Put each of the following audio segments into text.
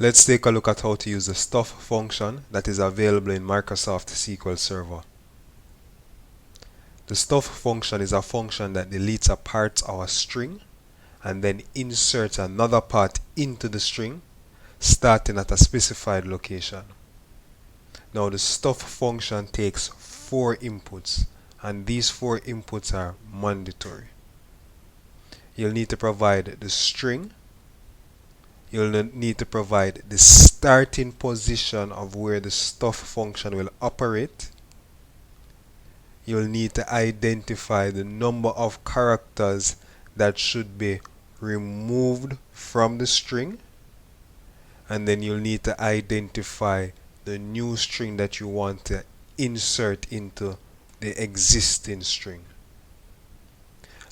Let's take a look at how to use the STUFF function that is available in Microsoft SQL Server. The STUFF function is a function that deletes a part of a string and then inserts another part into the string, starting at a specified location. Now the STUFF function takes 4 inputs, and these 4 inputs are mandatory. You'll need to provide the string. You'll need to provide the starting position of where the STUFF function will operate. You'll need to identify the number of characters that should be removed from the string, and then you'll need to identify the new string that you want to insert into the existing string.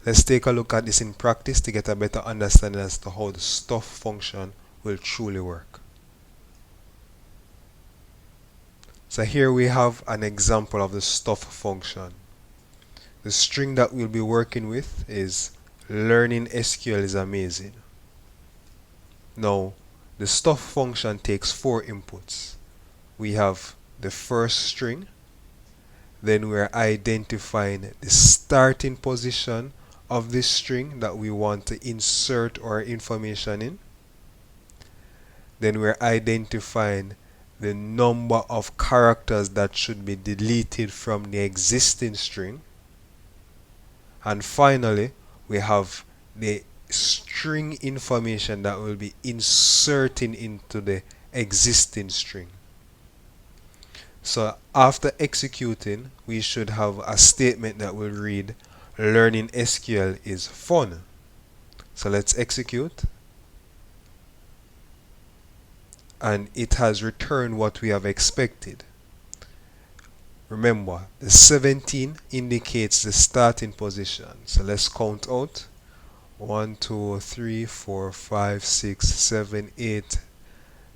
Let's take a look at this in practice to get a better understanding as to how the STUFF function will truly work. So here we have an example of the STUFF function. The string that we'll be working with is learning SQL is amazing. Now, the STUFF function takes 4 inputs. We have the first string, then we're identifying the starting position of this string that we want to insert our information in. Then we're identifying the number of characters that should be deleted from the existing string. And finally, we have the string information that will be inserting into the existing string. So after executing, we should have a statement that will read, learning SQL is fun. So let's execute. And it has returned what we have expected. Remember, the 17 indicates the starting position. So let's count out. 1, 2, 3, 4, 5, 6, 7, 8.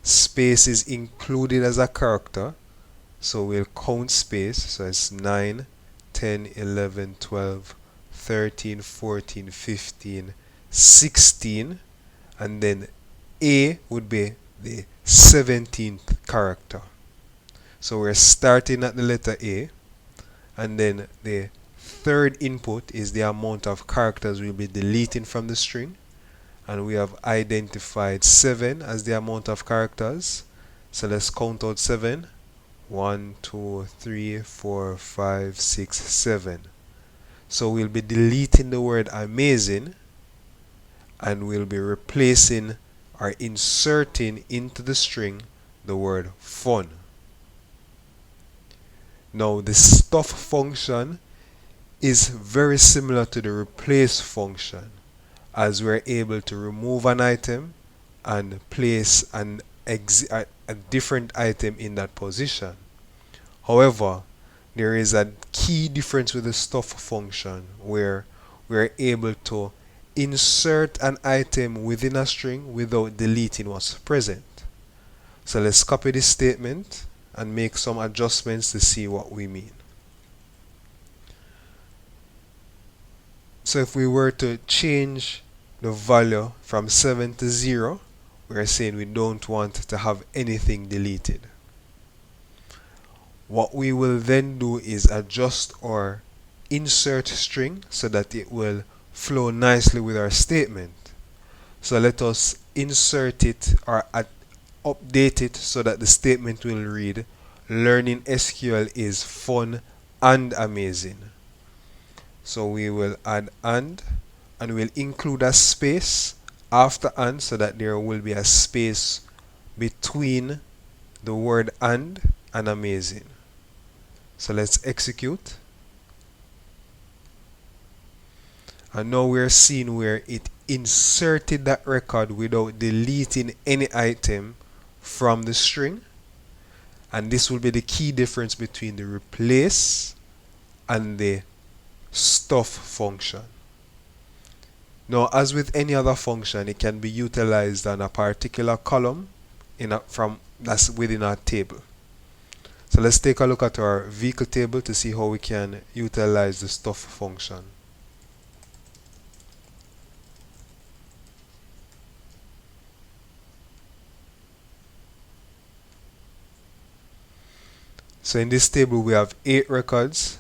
Space is included as a character. So we'll count space. So it's 9, 10, 11, 12, 13, 14, 15, 16. And then A would be the 17th character. So we're starting at the letter A, and then the third input is the amount of characters we'll be deleting from the string, and we have identified 7 as the amount of characters. So let's count out 7. 1, 2, 3, 4, 5, 6, 7. So we'll be deleting the word amazing, and we'll be replacing or inserting into the string the word fun. Now the STUFF function is very similar to the replace function, as we're able to remove an item and place a different item in that position. However, there is a key difference with the STUFF function where we're able to insert an item within a string without deleting what's present. So let's copy this statement and make some adjustments to see what we mean. So if we were to change the value from 7 to 0, we're saying we don't want to have anything deleted. What we will then do is adjust our insert string so that it will flow nicely with our statement. So let us insert it or update it so that the statement will read, learning SQL is fun and amazing. So we will add and we'll include a space after and so that there will be a space between the word and amazing. So let's execute. And now we're seeing where it inserted that record without deleting any item from the string. And this will be the key difference between the replace and the STUFF function. Now, as with any other function, it can be utilized on a particular column that's within our table. So let's take a look at our vehicle table to see how we can utilize the STUFF function. So in this table we have 8 records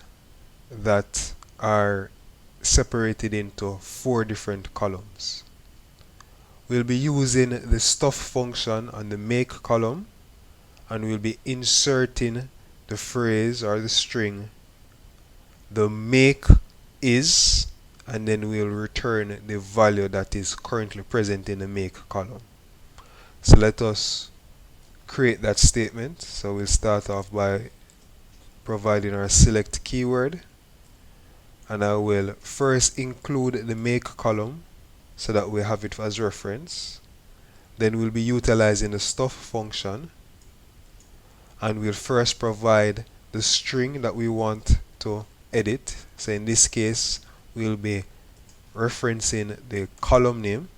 that are separated into 4 different columns. We'll be using the STUFF function on the make column, and we'll be inserting the phrase or the string the make is, and then we'll return the value that is currently present in the make column. So let us create that statement. So we'll start off by providing our select keyword, and I will first include the make column so that we have it as reference. Then we'll be utilizing the STUFF function, and we'll first provide the string that we want to edit. So in this case we'll be referencing the column name.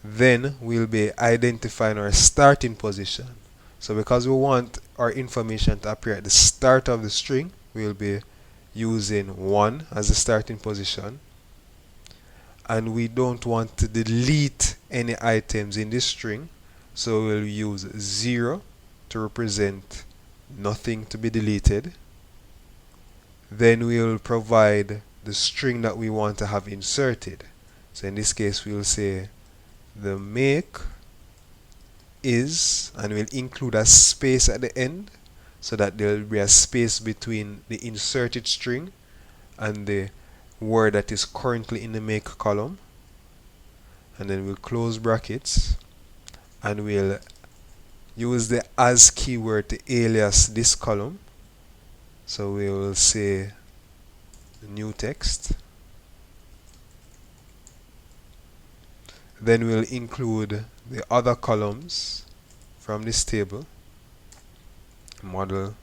Then we'll be identifying our starting position. So because we want our information to appear at the start of the string, we'll be using 1 as the starting position, and we don't want to delete any items in this string, so we'll use 0 to represent nothing to be deleted. Then we'll provide the string that we want to have inserted. So in this case we'll say the make is, and we'll include a space at the end so that there will be a space between the inserted string and the word that is currently in the make column. And then we'll close brackets, and we'll use the as keyword to alias this column. So we will say new text. Then we'll include the other columns from this table: model,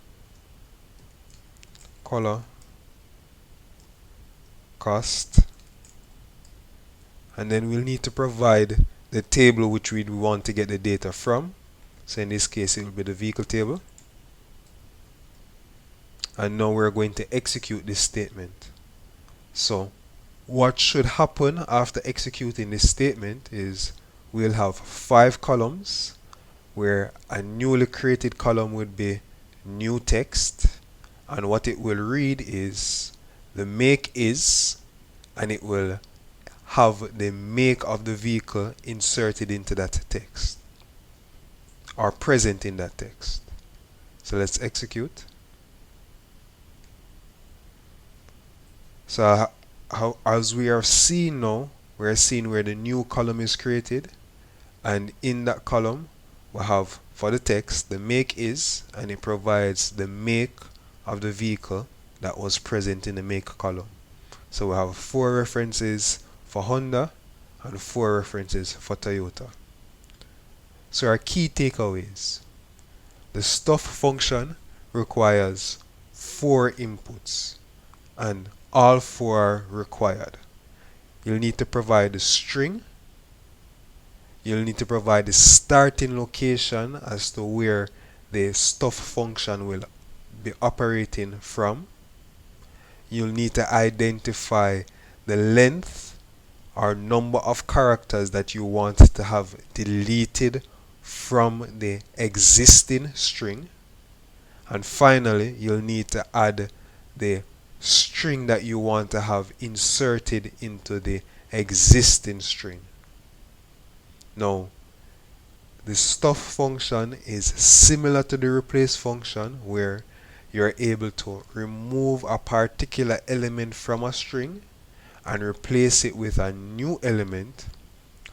color, cost, and then we'll need to provide the table which we want to get the data from. So in this case it will be the vehicle table. And now we're going to execute this statement. So what should happen after executing this statement is we'll have 5 columns, where a newly created column would be new text, and what it will read is the make is, and it will have the make of the vehicle inserted into that text or present in that text. So let's execute. So as we are seeing now, we are seeing where the new column is created, and in that column we have for the text the make is, and it provides the make of the vehicle that was present in the make column. So we have 4 references for Honda and 4 references for Toyota. So our key takeaways: the STUFF function requires 4 inputs, and all 4 are required. You'll need to provide the string, you'll need to provide the starting location as to where the STUFF function will be operating from. You'll need to identify the length or number of characters that you want to have deleted from the existing string. And finally, you'll need to add the string that you want to have inserted into the existing string. Now, the STUFF function is similar to the replace function, where you're able to remove a particular element from a string and replace it with a new element.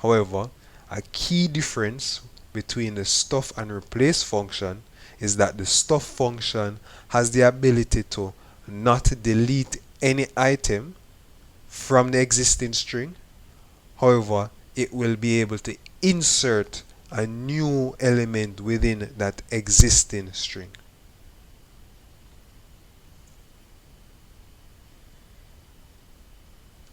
However, a key difference between the STUFF and replace function is that the STUFF function has the ability to not delete any item from the existing string. However, it will be able to insert a new element within that existing string.